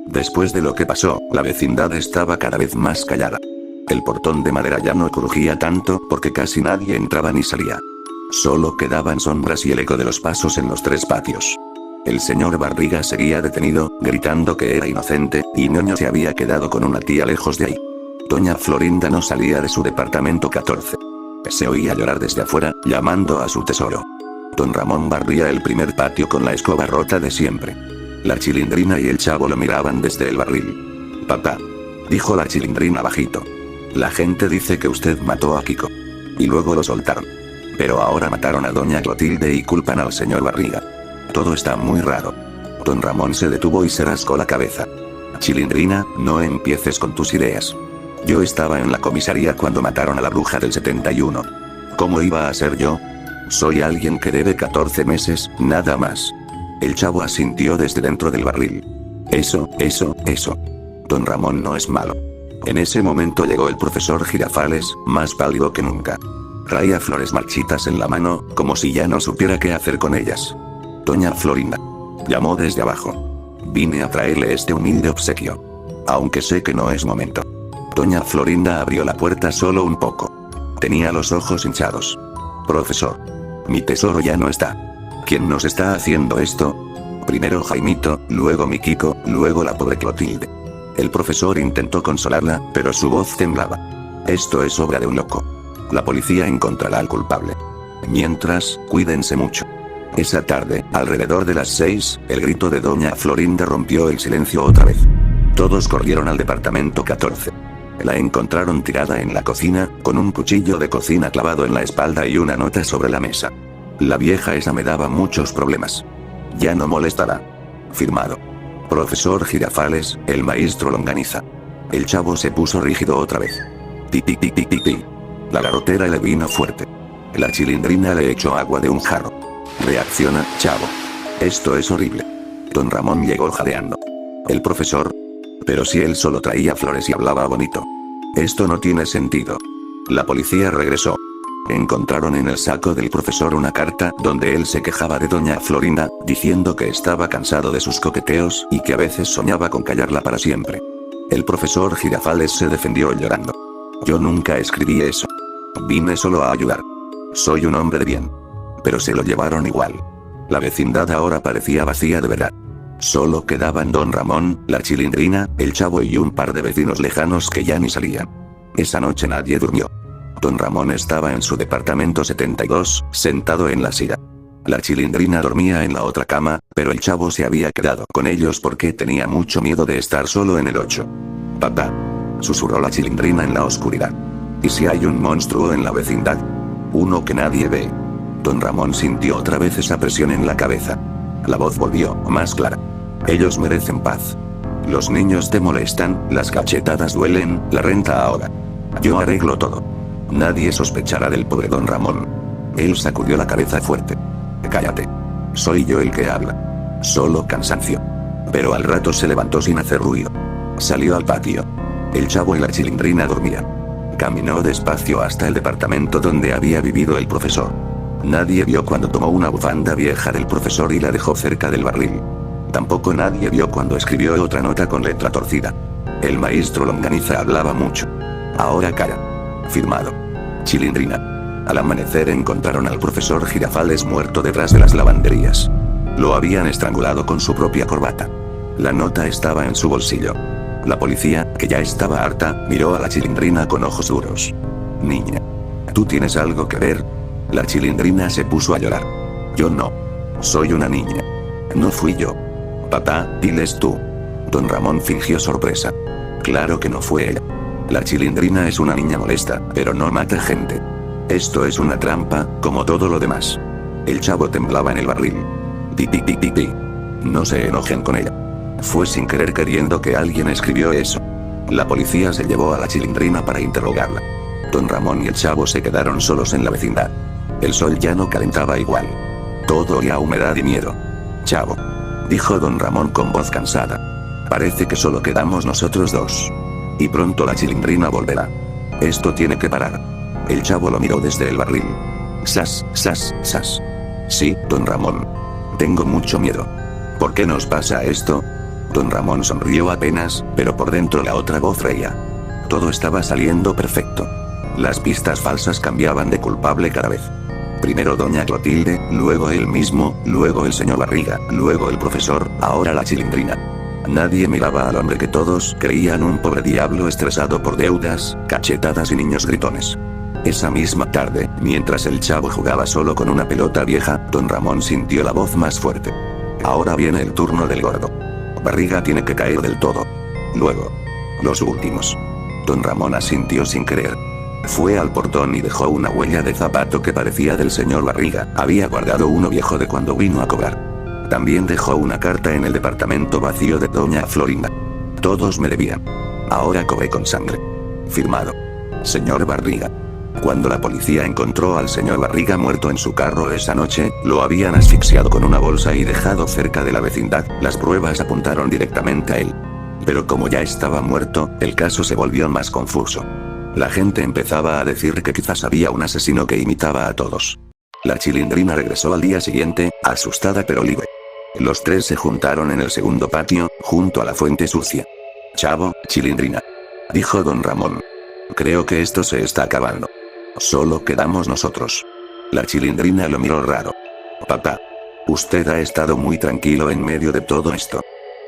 Después de lo que pasó, la vecindad estaba cada vez más callada. El portón de madera ya no crujía tanto porque casi nadie entraba ni salía. Solo quedaban sombras y el eco de los pasos en los 3 patios. El señor Barriga seguía detenido, gritando que era inocente, y Ñoño se había quedado con una tía lejos de ahí. Doña Florinda no salía de su departamento 14. Se oía llorar desde afuera, llamando a su tesoro. Don Ramón barría el primer patio con la escoba rota de siempre. La Chilindrina y el Chavo lo miraban desde el barril. Papá, dijo la Chilindrina bajito. La gente dice que usted mató a Kiko. Y luego lo soltaron. Pero ahora mataron a doña Clotilde y culpan al señor Barriga. Todo está muy raro. Don Ramón se detuvo y se rascó la cabeza. Chilindrina, no empieces con tus ideas. Yo estaba en la comisaría cuando mataron a la bruja del 71. ¿Cómo iba a ser yo? Soy alguien que debe 14 meses, nada más. El Chavo asintió desde dentro del barril. Eso. Don Ramón no es malo. En ese momento llegó el profesor Girafales, más pálido que nunca. Traía flores marchitas en la mano, como si ya no supiera qué hacer con ellas. Doña Florinda. Llamó desde abajo. Vine a traerle este humilde obsequio. Aunque sé que no es momento. Doña Florinda abrió la puerta solo un poco. Tenía los ojos hinchados. Profesor. Mi tesoro ya no está. ¿Quién nos está haciendo esto? Primero Jaimito, luego mi Kiko, luego la pobre Clotilde. El profesor intentó consolarla, pero su voz temblaba. Esto es obra de un loco. La policía encontrará al culpable. Mientras, cuídense mucho. Esa tarde, alrededor de las 6, el grito de doña Florinda rompió el silencio otra vez. Todos corrieron al departamento 14. La encontraron tirada en la cocina, con un cuchillo de cocina clavado en la espalda y una nota sobre la mesa. La vieja esa me daba muchos problemas. Ya no molestará. Firmado. Profesor Girafales, el maestro Longaniza. El Chavo se puso rígido otra vez. Ti. La garrotera le vino fuerte. La Chilindrina le echó agua de un jarro. Reacciona, Chavo. Esto es horrible. Don Ramón llegó jadeando. El profesor. Pero si él solo traía flores y hablaba bonito. Esto no tiene sentido. La policía regresó. Encontraron en el saco del profesor una carta donde él se quejaba de doña Florinda, diciendo que estaba cansado de sus coqueteos y que a veces soñaba con callarla para siempre. El profesor Girafales se defendió llorando. Yo nunca escribí eso. Vine solo a ayudar. Soy un hombre de bien. Pero se lo llevaron igual. La vecindad ahora parecía vacía de verdad. Solo quedaban don Ramón, la Chilindrina, el Chavo y un par de vecinos lejanos que ya ni salían. Esa noche nadie durmió. Don Ramón estaba en su departamento 72, sentado en la silla. La Chilindrina dormía en la otra cama, pero el Chavo se había quedado con ellos porque tenía mucho miedo de estar solo en el 8. Papá. Susurró la Chilindrina en la oscuridad. ¿Y si hay un monstruo en la vecindad? Uno que nadie ve. Don Ramón sintió otra vez esa presión en la cabeza. La voz volvió, más clara. Ellos merecen paz. Los niños te molestan, las cachetadas duelen, la renta ahora. Yo arreglo todo. Nadie sospechará del pobre don Ramón. Él sacudió la cabeza fuerte. Cállate. Soy yo el que habla. Solo cansancio. Pero al rato se levantó sin hacer ruido. Salió al patio. El Chavo y la Chilindrina dormían. Caminó despacio hasta el departamento donde había vivido el profesor. Nadie vio cuando tomó una bufanda vieja del profesor y la dejó cerca del barril. Tampoco nadie vio cuando escribió otra nota con letra torcida. El maestro Longaniza hablaba mucho. Ahora calla. Firmado. Chilindrina. Al amanecer encontraron al profesor Girafales muerto detrás de las lavanderías. Lo habían estrangulado con su propia corbata. La nota estaba en su bolsillo. La policía, que ya estaba harta, miró a la Chilindrina con ojos duros. Niña. ¿Tú tienes algo que ver? La Chilindrina se puso a llorar. Yo no. Soy una niña. No fui yo. Papá, diles tú. Don Ramón fingió sorpresa. Claro que no fue ella. La Chilindrina es una niña molesta, pero no mata gente. Esto es una trampa, como todo lo demás. El Chavo temblaba en el barril. Ti. No se enojen con ella. Fue sin querer queriendo que alguien escribió eso. La policía se llevó a la Chilindrina para interrogarla. Don Ramón y el Chavo se quedaron solos en la vecindad. El sol ya no calentaba igual. Todo olía a humedad y miedo. Chavo. Dijo don Ramón con voz cansada. Parece que solo quedamos nosotros dos. Y pronto la Chilindrina volverá. Esto tiene que parar. El Chavo lo miró desde el barril. Sas. Sí, don Ramón. Tengo mucho miedo. ¿Por qué nos pasa esto? Don Ramón sonrió apenas, pero por dentro la otra voz reía. Todo estaba saliendo perfecto. Las pistas falsas cambiaban de culpable cada vez. Primero doña Clotilde, luego él mismo, luego el señor Barriga, luego el profesor, ahora la Chilindrina. Nadie miraba al hombre que todos creían un pobre diablo estresado por deudas, cachetadas y niños gritones. Esa misma tarde, mientras el chavo jugaba solo con una pelota vieja, don Ramón sintió la voz más fuerte. Ahora viene el turno del gordo. Barriga tiene que caer del todo. Luego. Los últimos. Don Ramón asintió sin creer. Fue al portón y dejó una huella de zapato que parecía del señor Barriga. Había guardado uno viejo de cuando vino a cobrar. También dejó una carta en el departamento vacío de doña Florinda. Todos me debían. Ahora cobré con sangre. Firmado. Señor Barriga. Cuando la policía encontró al señor Barriga muerto en su carro esa noche, lo habían asfixiado con una bolsa y dejado cerca de la vecindad. Las pruebas apuntaron directamente a él. Pero como ya estaba muerto, el caso se volvió más confuso. La gente empezaba a decir que quizás había un asesino que imitaba a todos. La Chilindrina regresó al día siguiente, asustada pero libre. Los tres se juntaron en el segundo patio, junto a la fuente sucia. Chavo, Chilindrina, dijo don Ramón. Creo que esto se está acabando. Solo quedamos nosotros. La Chilindrina lo miró raro. Papá. Usted ha estado muy tranquilo en medio de todo esto.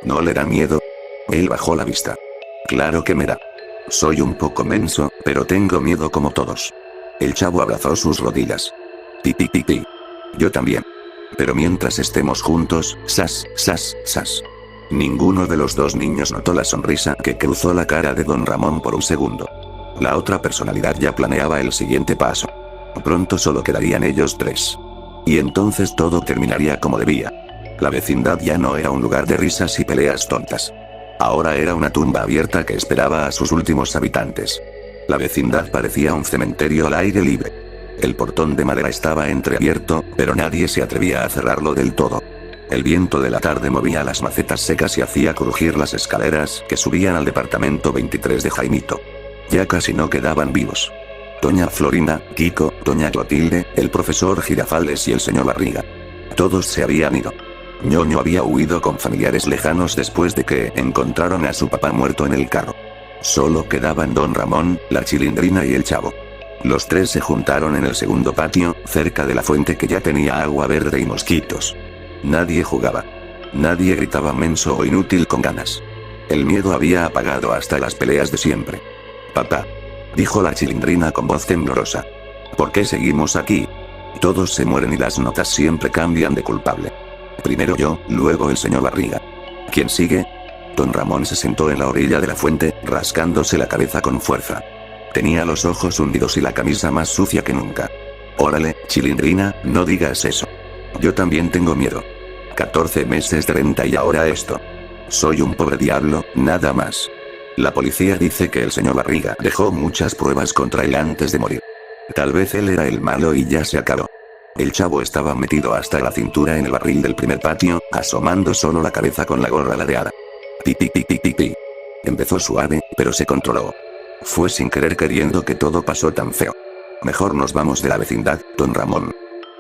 ¿No le da miedo? Él bajó la vista. Claro que me da. Soy un poco menso, pero tengo miedo como todos. El chavo abrazó sus rodillas. Pi pi pi pi. Yo también. Pero mientras estemos juntos, sas, sas, sas. Ninguno de los dos niños notó la sonrisa que cruzó la cara de don Ramón por un segundo. La otra personalidad ya planeaba el siguiente paso. Pronto solo quedarían ellos tres. Y entonces todo terminaría como debía. La vecindad ya no era un lugar de risas y peleas tontas. Ahora era una tumba abierta que esperaba a sus últimos habitantes. La vecindad parecía un cementerio al aire libre. El portón de madera estaba entreabierto, pero nadie se atrevía a cerrarlo del todo. El viento de la tarde movía las macetas secas y hacía crujir las escaleras que subían al departamento 23 de Jaimito. Ya casi no quedaban vivos. Doña Florinda, Kiko, doña Clotilde, el profesor Girafales y el señor Barriga. Todos se habían ido. Ñoño había huido con familiares lejanos después de que encontraron a su papá muerto en el carro. Solo quedaban don Ramón, la Chilindrina y el chavo. Los tres se juntaron en el segundo patio, cerca de la fuente que ya tenía agua verde y mosquitos. Nadie jugaba. Nadie gritaba menso o inútil con ganas. El miedo había apagado hasta las peleas de siempre. Papá, dijo la Chilindrina con voz temblorosa. ¿Por qué seguimos aquí? Todos se mueren y las notas siempre cambian de culpable. Primero yo, luego el señor Barriga. ¿Quién sigue? Don Ramón se sentó en la orilla de la fuente, rascándose la cabeza con fuerza. Tenía los ojos hundidos y la camisa más sucia que nunca. Órale, Chilindrina, no digas eso. Yo también tengo miedo. 14 meses de renta y ahora esto. Soy un pobre diablo, nada más. La policía dice que el señor Barriga dejó muchas pruebas contra él antes de morir. Tal vez él era el malo y ya se acabó. El chavo estaba metido hasta la cintura en el barril del primer patio, asomando solo la cabeza con la gorra ladeada. Pi pi pi pi pi pi. Empezó suave, pero se controló. Fue sin querer queriendo que todo pasó tan feo. Mejor nos vamos de la vecindad, don Ramón.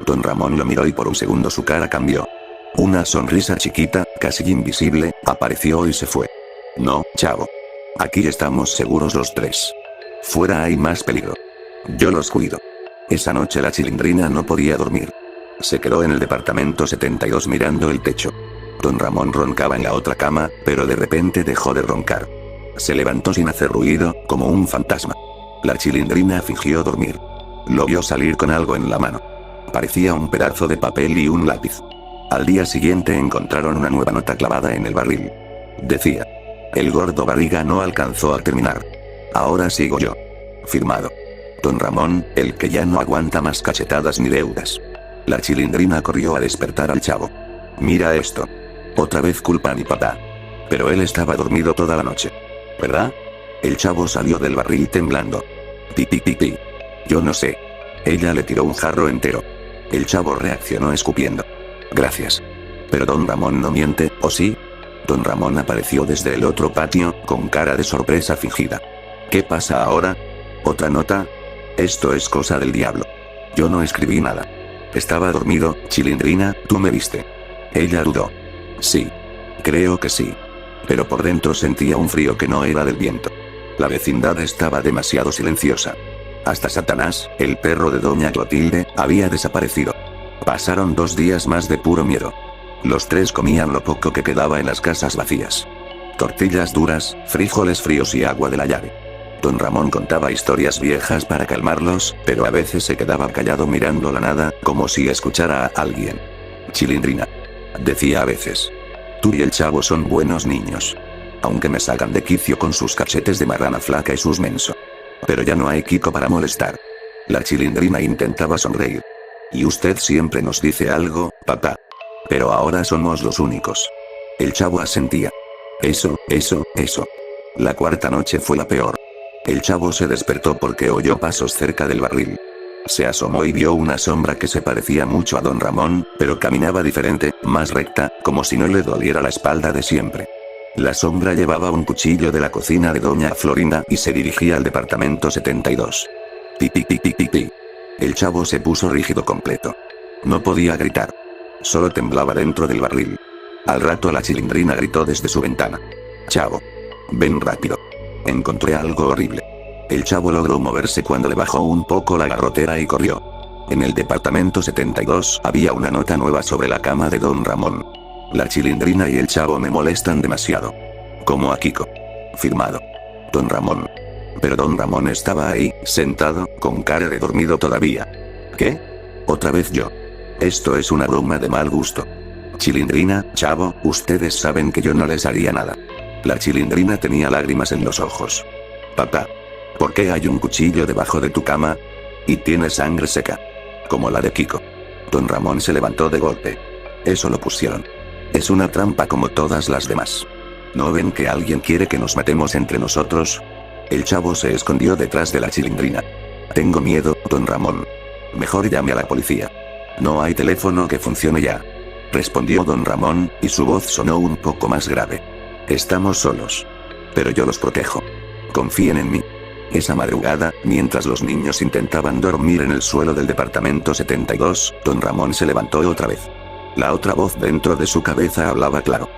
Don Ramón lo miró y por un segundo su cara cambió. Una sonrisa chiquita, casi invisible, apareció y se fue. No, chavo. Aquí estamos seguros los tres. Fuera hay más peligro. Yo los cuido. Esa noche la Chilindrina no podía dormir. Se quedó en el departamento 72 mirando el techo. Don Ramón roncaba en la otra cama, pero de repente dejó de roncar. Se levantó sin hacer ruido, como un fantasma. La Chilindrina fingió dormir. Lo vio salir con algo en la mano. Parecía un pedazo de papel y un lápiz. Al día siguiente encontraron una nueva nota clavada en el barril. Decía: el gordo Barriga no alcanzó a terminar. Ahora sigo yo. Firmado. Don Ramón, el que ya no aguanta más cachetadas ni deudas. La Chilindrina corrió a despertar al chavo. Mira esto. Otra vez culpa a mi papá. Pero él estaba dormido toda la noche. ¿Verdad? El chavo salió del barril temblando. Pi pi pi pi. Yo no sé. Ella le tiró un jarro entero. El chavo reaccionó escupiendo. Gracias. Pero don Ramón no miente, ¿o sí? Don Ramón apareció desde el otro patio, con cara de sorpresa fingida. ¿Qué pasa ahora? ¿Otra nota? Esto es cosa del diablo. Yo no escribí nada. Estaba dormido, Chilindrina, tú me viste. Ella dudó. Sí. Creo que sí. pero por dentro sentía un frío que no era del viento. La vecindad estaba demasiado silenciosa. Hasta Satanás, el perro de doña Clotilde, había desaparecido. Pasaron 2 días más de puro miedo. Los 3 comían lo poco que quedaba en las casas vacías. Tortillas duras, frijoles fríos y agua de la llave. Don Ramón contaba historias viejas para calmarlos, pero a veces se quedaba callado mirando la nada, como si escuchara a alguien. Chilindrina, decía a veces. Tú y el chavo son buenos niños. Aunque me sacan de quicio con sus cachetes de marrana flaca y sus menso. Pero ya no hay Kiko para molestar. La Chilindrina intentaba sonreír. Y usted siempre nos dice algo, papá. Pero ahora somos los únicos. El chavo asentía. Eso. La 4ª noche fue la peor. El chavo se despertó porque oyó pasos cerca del barril. Se asomó y vio una sombra que se parecía mucho a don Ramón, pero caminaba diferente, más recta, como si no le doliera la espalda de siempre. La sombra llevaba un cuchillo de la cocina de doña Florinda y se dirigía al departamento 72. Pi. El chavo se puso rígido completo. No podía gritar. Solo temblaba dentro del barril. Al rato la Chilindrina gritó desde su ventana. Chavo. Ven rápido. Encontré algo horrible. El chavo logró moverse cuando le bajó un poco la garrotera y corrió. En el departamento 72 había una nota nueva sobre la cama de don Ramón. La Chilindrina y el chavo me molestan demasiado. Como a Kiko. Firmado. Don Ramón. Pero don Ramón estaba ahí, sentado, con cara de dormido todavía. ¿Qué? Otra vez yo. Esto es una broma de mal gusto. Chilindrina, chavo, ustedes saben que yo no les haría nada. La Chilindrina tenía lágrimas en los ojos. Papá. ¿Por qué hay un cuchillo debajo de tu cama? Y tiene sangre seca. Como la de Kiko. Don Ramón se levantó de golpe. Eso lo pusieron. Es una trampa como todas las demás. ¿No ven que alguien quiere que nos matemos entre nosotros? El chavo se escondió detrás de la Chilindrina. Tengo miedo, don Ramón. Mejor llame a la policía. No hay teléfono que funcione ya. Respondió don Ramón, y su voz sonó un poco más grave. Estamos solos. Pero yo los protejo. Confíen en mí. Esa madrugada, mientras los niños intentaban dormir en el suelo del departamento 72, don Ramón se levantó otra vez. La otra voz dentro de su cabeza hablaba claro.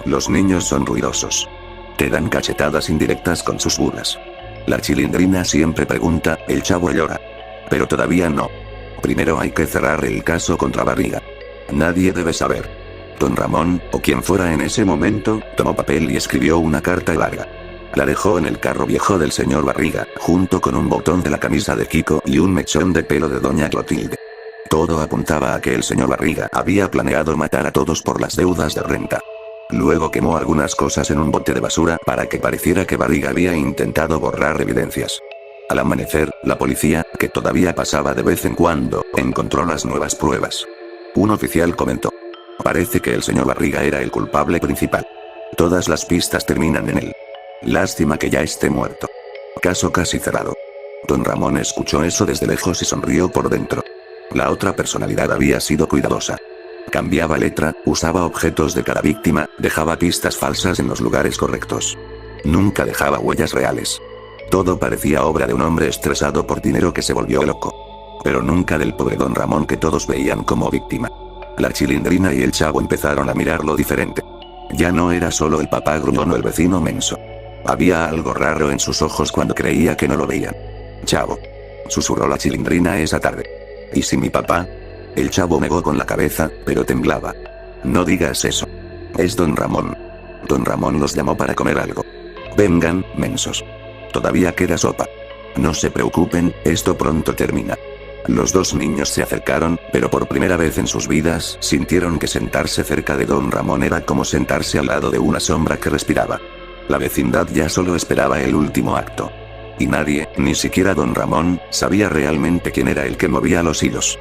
Los niños son ruidosos. Te dan cachetadas indirectas con sus burlas. La Chilindrina siempre pregunta, el chavo llora. Pero todavía no. Primero hay que cerrar el caso contra Barriga. Nadie debe saber. Don Ramón, o quien fuera en ese momento, tomó papel y escribió una carta larga. La dejó en el carro viejo del señor Barriga, junto con un botón de la camisa de Kiko y un mechón de pelo de doña Clotilde. Todo apuntaba a que el señor Barriga había planeado matar a todos por las deudas de renta. Luego quemó algunas cosas en un bote de basura para que pareciera que Barriga había intentado borrar evidencias. Al amanecer, la policía, que todavía pasaba de vez en cuando, encontró las nuevas pruebas. Un oficial comentó. Parece que el señor Barriga era el culpable principal. Todas las pistas terminan en él. Lástima que ya esté muerto. Caso casi cerrado. Don Ramón escuchó eso desde lejos y sonrió por dentro. La otra personalidad había sido cuidadosa. Cambiaba letra, usaba objetos de cada víctima, dejaba pistas falsas en los lugares correctos. Nunca dejaba huellas reales. Todo parecía obra de un hombre estresado por dinero que se volvió loco. Pero nunca del pobre don Ramón que todos veían como víctima. La Chilindrina y el chavo empezaron a mirarlo diferente. Ya no era solo el papá gruñón o el vecino menso. Había algo raro en sus ojos cuando creía que no lo veían. Chavo. Susurró la Chilindrina esa tarde. ¿Y si mi papá? El chavo negó con la cabeza, pero temblaba. No digas eso. Es don Ramón. Don Ramón los llamó para comer algo. Vengan, mensos. Todavía queda sopa. No se preocupen, esto pronto termina. Los dos niños se acercaron, pero por primera vez en sus vidas sintieron que sentarse cerca de don Ramón era como sentarse al lado de una sombra que respiraba. La vecindad ya solo esperaba el último acto. Y nadie, ni siquiera don Ramón, sabía realmente quién era el que movía los hilos.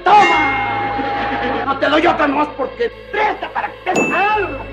¡Toma! No te doy otra más porque presta para que te...